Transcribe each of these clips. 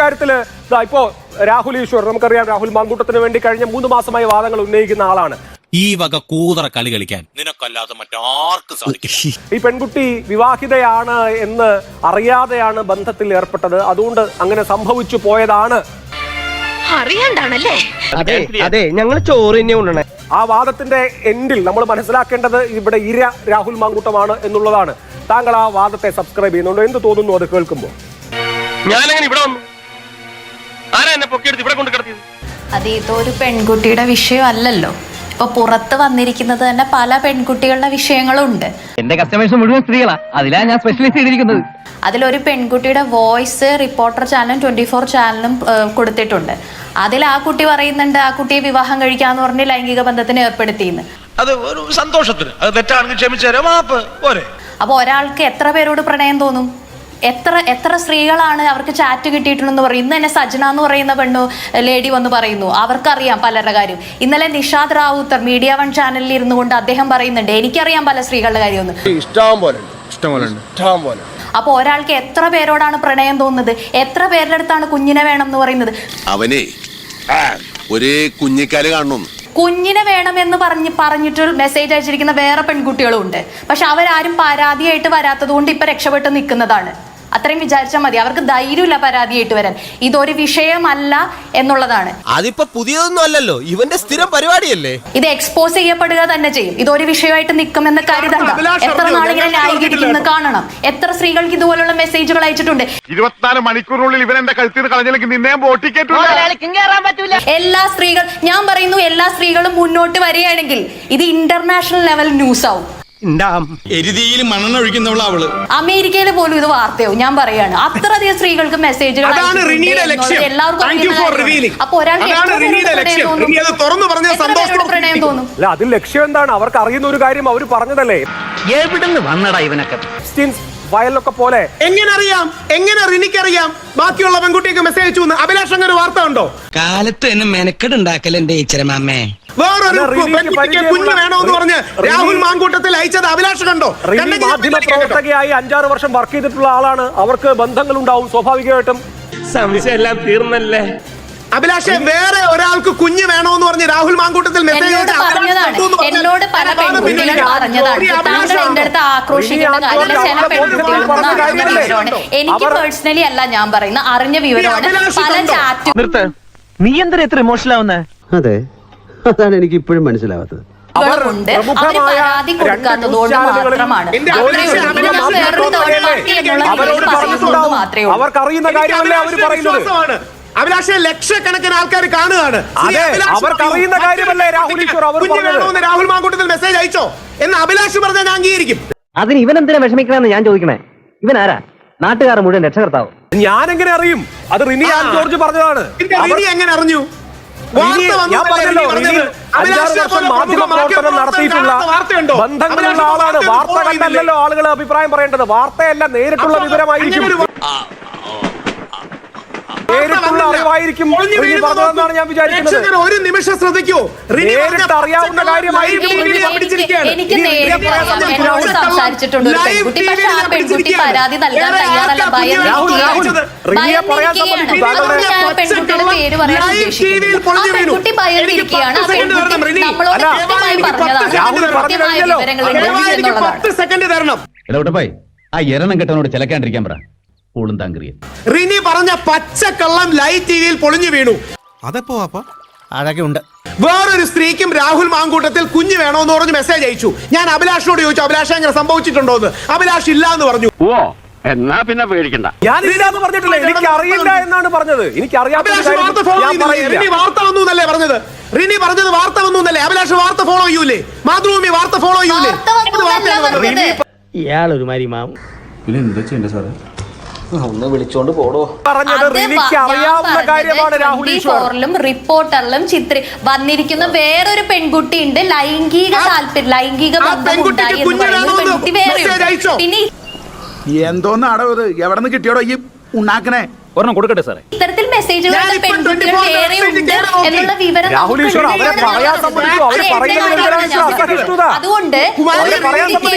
ഇക്കാര്യത്തിൽ ഇപ്പോ രാഹുൽ ഈശ്വർ, നമുക്കറിയാം രാഹുൽ മാങ്കൂട്ടത്തിന് വേണ്ടി കഴിഞ്ഞ 3 മാസമായി വാദങ്ങൾ ഉന്നയിക്കുന്ന ആളാണ്. ഈ വക കൂതറ കളി കളിക്കാൻ നിനക്കല്ലാതെ മറ്റാർക്കും സാധിക്കില്ല. ഈ പെൺകുട്ടി വിവാഹിതയാണ് എന്ന് അറിയാതെയാണ് ബന്ധത്തിൽ ഏർപ്പെട്ടത്, അതുകൊണ്ട് അങ്ങനെ സംഭവിച്ചു പോയതാണ്. അറിയണ്ടാണല്ലേ? അതെ, ഞങ്ങൾ ചോറ് തന്നെ കൊണ്ടുവന്നേ. ആ വാദത്തിന്റെ എൻഡിൽ നമ്മൾ മനസ്സിലാക്കേണ്ടത് ഇവിടെ ഇര രാഹുൽ മാങ്കൂട്ടമാണ് എന്നുള്ളതാണ്. താങ്കൾ ആ വാദത്തെ സബ്സ്ക്രൈബ് ചെയ്യുന്നുണ്ടോ? എന്ത് തോന്നുന്നു അത് കേൾക്കുമ്പോൾ? ഞാനങ്ങനെ ഇവിടെ വന്നു, ആരാ എന്നെ പൊക്കിയെടുത്ത് ഇവിടെ കൊണ്ട് കിടത്തിയത്? അത് ഇതൊരു പെൺകുട്ടിയുടെ വിഷയം അല്ലല്ലോ. ഇപ്പൊ പുറത്ത് വന്നിരിക്കുന്നത് തന്നെ പല പെൺകുട്ടികളുടെ വിഷയങ്ങളുണ്ട്. എന്റെ കസ്റ്റമേഴ്സ് മുഴുവൻ സ്ത്രീകളാ, അതിലാ ഞാൻ സ്പെഷ്യലൈസ് ചെയ്തിരിക്കുന്നത്. അതിലൊരു പെൺകുട്ടിയുടെ വോയിസ് റിപ്പോർട്ടർ ചാനലും 24 ചാനലും കൊടുത്തിട്ടുണ്ട്. അതിൽ ആ കുട്ടി പറയുന്നുണ്ട് ആ കുട്ടിയെ വിവാഹം കഴിക്കാന്ന് പറഞ്ഞ് ലൈംഗിക ബന്ധത്തിന് ഏർപ്പെടുത്തിയെന്ന്. അത് ഒരു സന്തോഷത്തിന്, അത് തെറ്റാണെങ്കിൽ ക്ഷമിച്ചാലോ മാപ്പ് പോരെ. അപ്പൊ ഒരാൾക്ക് എത്ര പേരോട് പ്രണയം തോന്നും? എത്ര സ്ത്രീകളാണ് അവർക്ക് ചാറ്റ് കിട്ടിയിട്ടുണ്ടെന്ന് പറയും. ഇന്ന് തന്നെ സജന എന്ന് പറയുന്ന ലേഡി വന്ന് പറയുന്നു അവർക്കറിയാം പലരുടെ കാര്യം. ഇന്നലെ നിഷാദ് റാവുത്തർ മീഡിയ 1 ചാനലിൽ ഇരുന്നു കൊണ്ട് അദ്ദേഹം പറയുന്നുണ്ട് എനിക്കറിയാം പല സ്ത്രീകളുടെ കാര്യമൊന്നും. അപ്പൊ ഒരാൾക്ക് എത്ര പേരോടാണ് പ്രണയം തോന്നുന്നത്? എത്ര പേരുടെ അടുത്താണ് കുഞ്ഞിനെ വേണം എന്ന് പറയുന്നത്? അവനെ ഒരേ കുഞ്ഞിക്കാല് കാണണം. കുഞ്ഞിനെ വേണമെന്ന് പറഞ്ഞിട്ട് മെസ്സേജ് അയച്ചിരിക്കുന്ന വേറെ പെൺകുട്ടികളും ഉണ്ട്. പക്ഷെ അവരാരും പരാതിയായിട്ട് വരാത്തത് കൊണ്ട് ഇപ്പൊ രക്ഷപ്പെട്ട് നിൽക്കുന്നതാണ്. അത്രയും വിചാരിച്ചാൽ മതി. അവർക്ക് ധൈര്യമില്ല പരാതിയായിട്ട് വരാൻ. ഇതൊരു വിഷയമല്ല എന്നുള്ളതാണ്. അതിപ്പോ പുതിയതൊന്നും അല്ലല്ലോ, ഇവന്റെ സ്ഥിരം പരിപാടിയല്ലേ. ഇത് എക്സ്പോസ് ചെയ്യപ്പെടുക തന്നെ ചെയ്യും. ഇതൊരു വിഷയമായിട്ട് നിൽക്കുമെന്ന് കരുതണ്ട. എത്ര നാളിങ്ങനെ ന്യായീകരിക്കുന്നത് കാണണം. എത്ര സ്ത്രീകൾക്ക് ഇതുപോലുള്ള മെസ്സേജുകൾ അയച്ചിട്ടുണ്ട്. 24 മണിക്കൂറിനുള്ളിൽ ഇവരെന്റെ കഴുത്തിൽ കളഞ്ഞില്ലെങ്കിൽ നിന്നെ എല്ലാ സ്ത്രീകൾ, ഞാൻ പറയുന്നു എല്ലാ സ്ത്രീകളും മുന്നോട്ട് വരികയാണെങ്കിൽ ഇത് ഇന്റർനാഷണൽ ലെവൽ ന്യൂസ് ആവും. എരുതിയിൽ മണ്ണെണ്ണ ഒഴിക്കുന്നവളാ അവള്. അമേരിക്കയിൽ പോലും ഇത് വാർത്തയാവും. ഞാൻ പറയാണ് അത്രയധികം സ്ത്രീകൾക്ക് മെസ്സേജുകൾ അപ്പൊ ഒരാൾക്ക് പ്രണയം തോന്നും. അല്ല, അതിൽ ലക്ഷ്യം എന്താണ്? അവർക്ക് അറിയുന്ന ഒരു കാര്യം അവർ പറഞ്ഞതല്ലേ. എവിടുന്ന് വന്നടാ ഇവനൊക്കെ? വയലൊക്കെ പോലെ എങ്ങനെ അറിയാം? എങ്ങനെ റിനിക്കറിയാം ബാക്കിയുള്ള പെൺകുട്ടിക്ക് മെസ്സേജ് അയച്ചു? അഭിലാഷ് അങ്ങനെ വാർത്ത ഉണ്ടോ? കാലത്ത് എന്നെ മെനക്കെടുണ്ടാക്കൽ എന്റെ ഈച്ചരമാമ്മേ. വേറൊരു പെൺകുട്ടിക്ക് കുഞ്ഞ് വേണോന്ന് പറഞ്ഞ് രാഹുൽ മാങ്കൂട്ടത്തിൽ അയച്ചത് അഭിലാഷ് കണ്ടോ? മാധ്യമ പ്രവർത്തകയായി 5-6 വർഷം വർക്ക് ചെയ്തിട്ടുള്ള ആളാണ്. അവർക്ക് ബന്ധങ്ങൾ ഉണ്ടാവും സ്വാഭാവികമായിട്ടും. സംശയം എല്ലാം തീർന്നല്ലേ? അഭിലാഷെ, വേറെ ഒരാൾക്ക് കുഞ്ഞ് വേണോന്ന് പറഞ്ഞ് രാഹുൽ മാങ്കൂട്ടത്തിൽ മെസ്സേജ് എന്നോട് പല പെൺകുട്ടികൾ പറഞ്ഞതാണ്. താങ്കൾ എന്റെ അടുത്ത് ആക്രോശിക്കേണ്ട കാര്യമില്ല. ചില പെൺകുട്ടികൾക്ക് അറിഞ്ഞ വിവരമാണ്. എനിക്ക് പേഴ്സണലി അല്ല ഞാൻ പറയുന്ന അറിഞ്ഞ വിവരമാണ്. പല ചാറ്റും. നീ എന്തിനാ എത്ര ഇമോഷണൽ ആവുന്നേ? അതെ, അതാണ് എനിക്ക് ഇപ്പോഴും മനസ്സിലാവാത്തത്. അവര് പരാതി കൊടുക്കാത്തതുകൊണ്ട് മാത്രമാണ്. അവർക്കറിയുന്ന കാര്യമല്ലേ അവർ പറയുന്നത്. അഭിലാഷെ, ലക്ഷക്കണക്കിന് ആൾക്കാർ കാണുകയാണ്. അവർക്കറിയുന്ന കാര്യമല്ലേ രാഹുൽ ഈശ്വർ അവർ പറഞ്ഞത്. രാഹുൽ മാങ്കൂട്ടത്തിൽ മെസ്സേജ് അയച്ചോ എന്ന് അഭിലാഷ് പറഞ്ഞാൽ ഞാൻ അംഗീകരിക്കും. അതിന് ഇവൻ എന്തിനാ വിഷമിക്കണമെന്ന് ഞാൻ ചോദിക്കണേ. ഇവൻ ആരാ? നാട്ടുകാർ മുഴുവൻ രക്ഷകർത്താവ്. ഞാൻ എങ്ങനെ അറിയും? അത് റിനി ആൻ ജോർജ് പറഞ്ഞതാണ്. എങ്ങനെ അറിഞ്ഞു? ഞാൻ പറഞ്ഞല്ലോ, 5-6 വർഷം മാധ്യമ പ്രവർത്തനം നടത്തിയിട്ടുള്ള ബന്ധങ്ങളുള്ള ആളാണ്. വാർത്ത കണ്ടല്ലോ ആളുകൾ അഭിപ്രായം പറയേണ്ടത്. വാർത്തയല്ല, നേരിട്ടുള്ള വിവരമായിരിക്കും, നേരിട്ടുള്ള അറിവായിരിക്കും പറഞ്ഞതെന്നാണ് ഞാൻ വിചാരിക്കുന്നത്. ഒരു നിമിഷം ശ്രദ്ധിക്കൂ, നേരിട്ട് അറിയാവുന്ന കാര്യമായിരിക്കും. എനിക്ക് എന്നോട് സംസാരിച്ചിട്ടുണ്ട് ഒരു പെൺകുട്ടി. പക്ഷെ ആ പെൺകുട്ടി പരാതി നൽകാൻ തയ്യാറല്ല. പെൺകുട്ടിയുടെ പേര് പറയാൻ ഉദ്ദേശിക്കുന്നു. ആ പെൺകുട്ടി ഭയന്നിരിക്കുകയാണ്. ആ പെൺകുട്ടി നമ്മളോട് കൃത്യമായി പറഞ്ഞതാണ് കൃത്യമായ വിവരങ്ങൾ എന്നുള്ളതാണ്. ആ എരണം കെട്ടനോട് ചിലക്കാണ്ടിരിക്കാൻ പറ. റിനി പറഞ്ഞ പച്ചക്കള്ളം ലൈവ് ടിവിയിൽ പൊളിഞ്ഞു വീണു. അതെപ്പോ അഴകെ ഉണ്ട്. വേറൊരു സ്ത്രീക്കും രാഹുൽ മാങ്കൂട്ടത്തിൽ കുഞ്ഞ് വേണോന്ന് പറഞ്ഞ് മെസ്സേജ് അയച്ചു. ഞാൻ അഭിലാഷിനോട് ചോദിച്ചു, അഭിലാഷ് അങ്ങനെ സംഭവിച്ചിട്ടുണ്ടോ എന്ന്. അഭിലാഷ് ഇല്ല എന്ന് പറഞ്ഞു. ഓ, എന്നാ പിന്നെ പേടിക്കണ്ട. ഞാൻ ഇല്ലാന്ന് പറഞ്ഞിട്ടില്ല, എനിക്ക് അറിയില്ല എന്നാണ് പറഞ്ഞത്. എനിക്ക് അറിയാത്ത റിനി വാർത്ത വന്നു എന്നല്ലേ പറഞ്ഞത്? റിനി പറഞ്ഞത് വാർത്ത വന്നു എന്നല്ലേ? അഭിലാഷ് വാർത്ത ഫോളോ ചെയ്യൂലേ? മാതൃഭൂമി വാർത്ത ഫോളോ ചെയ്യൂലേ? ഇയാളൊരു മാതിരി മാവും. പിന്നെ എന്താ ചെയ്യണ്ടേ സാറേ? ഒന്ന് വിളിച്ചോണ്ട് പോടോ. പറഞ്ഞത് റിനിക്ക് അറിയാവുന്ന കാര്യമാണ്. രാഹുൽ ഈശ്വറിലും റിപ്പോർട്ടറിലും വന്നിരിക്കുന്ന വേറൊരു പെൺകുട്ടി ഉണ്ട്. ലൈംഗിക ബന്ധം ഉണ്ടായി എന്ന് പറയുന്ന പെൺകുട്ടി വേറെ. പിന്നെ എന്തോന്ന് അടവ് എവിടെ നിന്ന് കിട്ടിയോടോ ഈ ഉണ്ടാക്കണേ? ഒരെണ്ണം കൊടുക്കട്ടെ സാറേ. ഇത്തരത്തിൽ മെസ്സേജുകൾ പെൺകുട്ടികൾ വേറെ ഉണ്ട് എന്നുള്ള വിവരം അതുകൊണ്ട്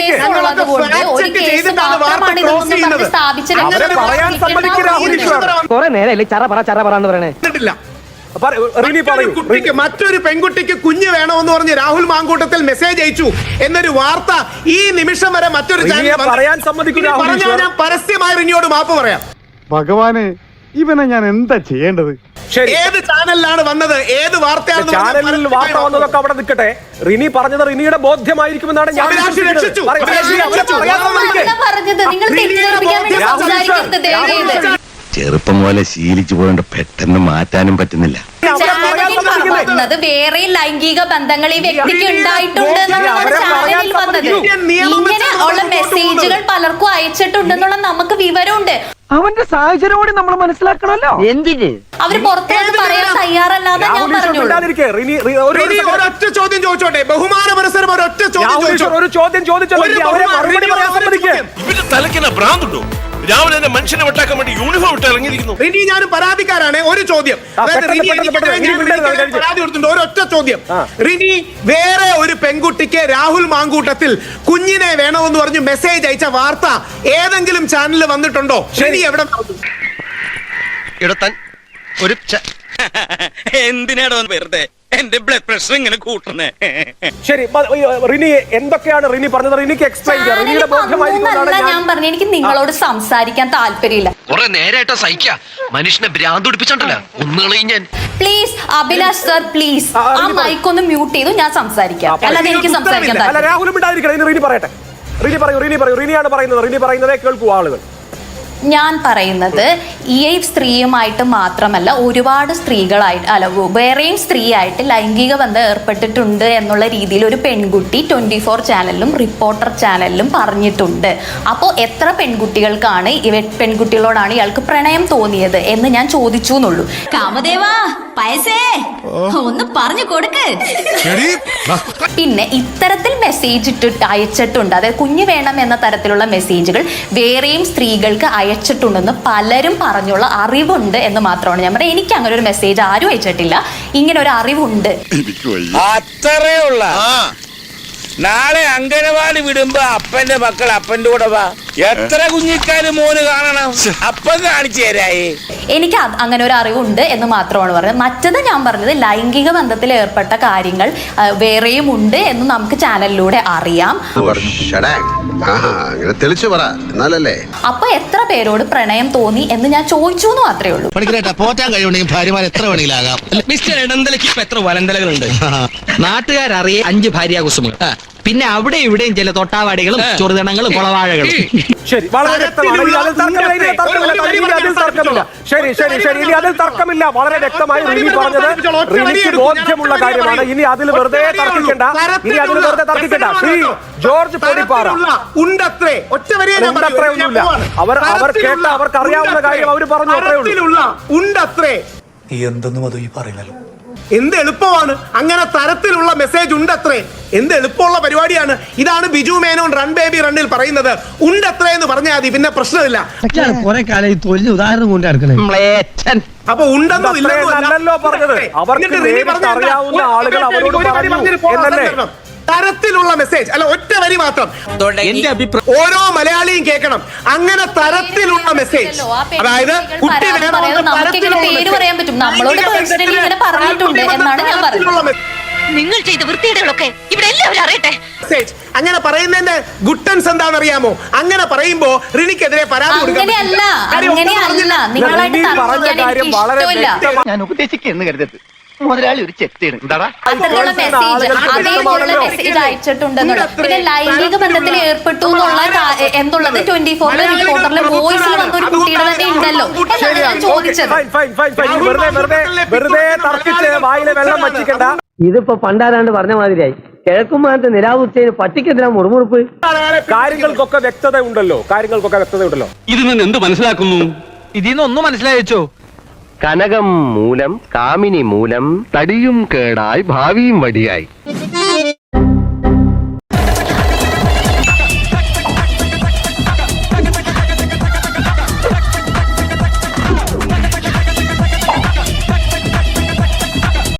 ഒരു കേസ് മാത്രമാണ് ഇതൊന്നും പറഞ്ഞ് സ്ഥാപിച്ച അവരെ പറയാൻ സമ്മതിക്കും രാഹുൽ ഈശ്വർ. കുറെ നേരല്ലേ ചറ പറ എന്ന് പറയണേ. റിനി പറയൂ. മറ്റൊരു പെൺകുട്ടിക്ക് കുഞ്ഞ് വേണമെന്ന് പറഞ്ഞ് രാഹുൽ മാങ്കൂട്ടത്തിൽ മെസ്സേജ് അയച്ചു എന്നൊരു വാർത്ത ഈ നിമിഷം വരെ മറ്റൊരു റിനിയെ പറയാൻ സമ്മതിക്കും രാഹുൽ ഈശ്വർ. ഞാൻ പരസ്യമായി റിനിയോട് മാപ്പ് പറയാം. ഭഗവാനെ, ഇവനെ ഞാൻ എന്താ ചെയ്യേണ്ടത്? ശരി, ഏത് ചാനലിലാണ് വന്നത്, ഏത് വാർത്തയാണ് ചാനലിൽ വാർത്ത വന്നതൊക്കെ അവിടെ നിൽക്കട്ടെ. റിനി പറഞ്ഞത് റിനിയുടെ ബോധ്യമായിരിക്കുമെന്നാണ് ഞാൻ അഭിലാഷ് രക്ഷിച്ചു. പറയൂ. അഭിലാഷ് രക്ഷിച്ചു. പറഞ്ഞത് നിങ്ങൾ തെറ്റിദ്ധരിപ്പിക്കാൻ വേണ്ടി സംസാരിക്കരുത് ദയവേത്. ചെറുപ്പം പോലെ ശീലിച്ചു പോകേണ്ട പെട്ടെന്ന് മാറ്റാനും പറ്റുന്നില്ല. പറഞ്ഞത് വേറെ ലൈംഗിക ബന്ധങ്ങൾ ഈ വ്യക്തിക്ക് ഉണ്ടായിട്ടുണ്ട് എന്നുള്ളതാണ് ചാനലിൽ വന്നത്. ഇങ്ങനെ ഉള്ള മെസ്സേജുകൾ പലർക്കും അയച്ചിട്ടുണ്ടെന്നുള്ള നമുക്ക് വിവരമുണ്ട്. അവന്റെ സാഹചര്യം നമ്മൾ മനസ്സിലാക്കണമല്ലോ. എന്തിന് അവര് പുറത്തേക്ക് പറയാൻ തയ്യാറല്ലാതെ ഞാൻ പറഞ്ഞോളൂ. ഒരൊറ്റ ചോദ്യം ചോദിച്ചോട്ടെ, ബഹുമാന പുരസ്സരം ഒരൊറ്റ ചോദ്യം ഒരു ചോദ്യം ചോദിച്ചല്ലോ, അവരെ മറുപടി പറയാൻ സമ്മതിക്കേ. ഇവന്റെ തലയ്ക്കുന്ന ഭ്രാന്തുണ്ടോ? രാവിലെ തന്നെ മനുഷ്യനെ വെട്ടാക്കാൻ വേണ്ടി യൂണിഫോം ഇട്ട് ഇറങ്ങിയിരിക്കുന്നു. റിനി ഞാനും പരാതിക്കാരാണ്. ഒരു ചോദ്യം, പരാതി കൊടുത്തിട്ടുണ്ട്. ഒരൊറ്റ ചോദ്യം, റിനി വേറെ ഒരു പെൺകുട്ടിക്ക് രാഹുൽ മാങ്കൂട്ടത്തിൽ കുഞ്ഞിനെ വേണമെന്ന് പറഞ്ഞ് മെസ്സേജ് അയച്ച വാർത്ത ഏതെങ്കിലും ചാനലിൽ വന്നിട്ടുണ്ടോ? ശരി, എവിടെ ഇടത്താൻ ഒരു എന്തിനാടോ വെറുതെ എന്റെ ബ്ലഡ് പ്രഷർ ഇങ്ങനെ കൂട്ടണേ? ശരി, റിനി എന്തൊക്കെയാണ് റിനി പറഞ്ഞത്? റിനിക്ക് എക്സ്പ്ലെയിൻ ചെയ്യാം. റിനിയുടെ ബോധ്യമായിരിക്കും. ഞാൻ പറഞ്ഞു, എനിക്ക് നിങ്ങളോട് സംസാരിക്കാൻ താല്പര്യമില്ല. കുറെ നേരായിട്ടോ സഹിക്ക മനുഷ്യനെ ഭ്രാന്ത് പിടിപ്പിച്ചോണ്ടല്ലോ ഒന്നുകളെയും ഞാൻ. പ്ലീസ് അഭിലാഷ് സർ, പ്ലീസ് ആ മൈക്ക് ഒന്ന് മ്യൂട്ട് ചെയ്തു ഞാൻ സംസാരിക്കാം. അല്ലാതെ എനിക്ക് സംസാരിക്കാൻ താല്പര്യം. രാഹുലും ഉണ്ടായിരിക്കണം. റിനി പറയട്ടെ. റിനി പറയൂ. റിനിയാണ് പറയുന്നത്. റിനി പറയുന്നതേ കേൾക്കൂ ആളുകൾ. ഞാൻ പറയുന്നത് ഈ സ്ത്രീയുമായിട്ട് മാത്രമല്ല, ഒരുപാട് സ്ത്രീകളായിട്ട് അല്ല വേറെയും സ്ത്രീയായിട്ട് ലൈംഗിക ബന്ധം ഏർപ്പെട്ടിട്ടുണ്ട് എന്നുള്ള രീതിയിൽ ഒരു പെൺകുട്ടി 24 ചാനലിലും റിപ്പോർട്ടർ ചാനലിലും പറഞ്ഞിട്ടുണ്ട്. അപ്പോൾ എത്ര പെൺകുട്ടികൾക്കാണ് പെൺകുട്ടികളോടാണ് ഇയാൾക്ക് പ്രണയം തോന്നിയത് എന്ന് ഞാൻ ചോദിച്ചു എന്നുള്ളൂ. കാമദേവാ പൈസേ ഒന്ന് പറഞ്ഞു കൊടുക്ക്. പിന്നെ ഇത്തരത്തിൽ മെസ്സേജ് അയച്ചിട്ടുണ്ട്, അതായത് കുഞ്ഞ് വേണം എന്ന തരത്തിലുള്ള മെസ്സേജുകൾ വേറെയും സ്ത്രീകൾക്ക് അയച്ചിട്ടുണ്ടെന്ന് പലരും പറഞ്ഞുള്ള അറിവുണ്ട് എന്ന് മാത്രമാണ് ഞാൻ പറയുന്നത്. എനിക്ക് അങ്ങനെ ഒരു മെസ്സേജ് ആരും അയച്ചിട്ടില്ല. ഇങ്ങനെ ഒരു അറിവുണ്ട്. അത്രേ ഉള്ള നാളെ അംഗനവാടി വിടുമ്പോ അപ്പന്റെ മക്കൾ അപ്പന്റെ കൂടെ വാ. എത്ര കുഞ്ഞിക്കാരും മോന് കാണണം, അപ്പം കാണിച്ചു തരായി. എനിക്ക് അങ്ങനെ ഒരു അറിവുണ്ട് എന്ന് മാത്രമാണ് പറഞ്ഞത്. മറ്റത് ഞാൻ പറഞ്ഞത് ലൈംഗിക ബന്ധത്തിൽ ഏർപ്പെട്ട കാര്യങ്ങൾ വേറെയും ഉണ്ട് എന്ന് നമുക്ക് ചാനലിലൂടെ അറിയാം. തെളിച്ചു പറ എന്നാലല്ലേ. അപ്പൊ എത്ര പേരോട് പ്രണയം തോന്നി എന്ന് ഞാൻ ചോദിച്ചു എന്ന് മാത്രമേ ഉള്ളൂ. പോറ്റാൻ കഴിവുണ്ടെങ്കിൽ ഭാര്യമാർ എത്ര വേണമെങ്കിലാകാം. മിസ്റ്റർ ഇടന്തലയ്ക്ക് ഇപ്പൊ എത്ര വലന്തലകളുണ്ട്? നാട്ടുകാരറിയെ 5 ഭാര്യാകുസുമകൾ, പിന്നെ അവിടെ ഇവിടെയും ചില തൊട്ടാവാടികളും ചെറുതണങ്ങളും കുളവാഴകളും. ശരി, വളരെ വ്യക്തമാണ്. ശരി, ഇനി അതിൽ തർക്കമില്ല. വളരെ വ്യക്തമായി റിനി പറഞ്ഞത് റിനിക്ക് ബോധ്യമുള്ള കാര്യമാണ്. ഇനി അതിൽ വെറുതെ തർക്കിക്കണ്ട. ശ്രീ ജോർജ് പൊടിപ്പാറ ഉണ്ടത്രേ, ഉണ്ടത്രേ ഒന്നുമില്ല. അവർ കേട്ട അവർക്ക് അറിയാവുന്ന കാര്യം അവർ പറഞ്ഞു. അത്രേ ഉള്ളൂ. ഉണ്ടത്രേ. എന്തെന്നും അത് ഈ പറയുന്നല്ലോ. എന്ത് എളുപ്പമാണ് അങ്ങനെ തരത്തിലുള്ള മെസ്സേജ് ഉണ്ടത്രേ. എന്ത് എളുപ്പമുള്ള പരിപാടിയാണ്. ഇതാണ് ബിജു മേനോൻ റൺ ബേബി റണ്ണിൽ പറയുന്നത്. ഉണ്ടത്രേ എന്ന് പറഞ്ഞാൽ മതി, പിന്നെ പ്രശ്നമില്ല. കുറെ കാലം ഈ തൊല്ലി ഉദാഹരണം കൊണ്ട് നടക്കണേ. അപ്പൊ ഉണ്ടെന്നും ഇല്ലെന്നല്ലോ പറഞ്ഞത്. അവർക്ക് നേരിട്ട് അറിയാവുന്ന ആളുകൾ അവരോട് പറഞ്ഞു എന്നല്ലേ. തരത്തിലുള്ള മെസ്സേജ് അല്ല, ഒറ്റ വരി മാത്രം ഓരോ മലയാളിയും കേൾക്കണം. അങ്ങനെ തരത്തിലുള്ള മെസ്സേജ്, അതായത് കുട്ടി പേര് പറയാൻ പറ്റും, നമ്മളോട് പേഴ്സണലി ഇങ്ങനെ പറഞ്ഞിട്ടുണ്ട് എന്നാണ് ഞാൻ പറയുന്നത്. നിങ്ങൾ ചെയ്ത വൃത്തിയുടെകളൊക്കെ ഇവിടെ എല്ലാവരും അറിയട്ടെ. അങ്ങനെ പറയുന്നതിന്റെ ഗുട്ടൻസ് എന്താണെന്ന് അറിയാമോ? അങ്ങനെ പറയുമ്പോ റിനിക്കെതിരെ പരാതി അങ്ങനെയല്ല, അങ്ങനെയല്ല. നിങ്ങളായിട്ട് ഞാൻ ഉപദേശിക്കുന്നു കരുതരുത്. മുതലാളി ഒരു ചെത്തിയാണ്. അത്തരത്തിലുള്ള മെസ്സേജ് അയച്ചിട്ടുണ്ടെന്നുള്ള, പിന്നെ ലൈംഗിക ബന്ധത്തിൽ ഏർപ്പെട്ടു എന്നുള്ളത് 24 റിപ്പോർട്ടറിലെ വോയിസിൽ വന്ന ഒരു കുട്ടിയുടെ തന്നെ ഉണ്ടല്ലോ എന്നാണ് ഞാൻ ചോദിച്ചത്. വെറുതെ തർക്കിച്ച് വായിലെ വെള്ളം വച്ചിക്കണ്ട. ഇതിപ്പോ പണ്ടാരാണ്ട് പറഞ്ഞ മാതിരിയായി. കിഴക്കുമാനത്തെ നിലാവുച്ചതിന് പട്ടിക്കെതിരാ മുറുമുറുപ്പ്. കാര്യങ്ങൾക്കൊക്കെ വ്യക്തത ഉണ്ടല്ലോ. ഇതിൽ നിന്ന് എന്ത് മനസ്സിലാക്കുന്നു? ഇതിൽ നിന്ന് ഒന്നും മനസ്സിലായോ? കനകം മൂലം കാമിനി മൂലം തടിയും കേടായി ഭാവിയും വടിയായി.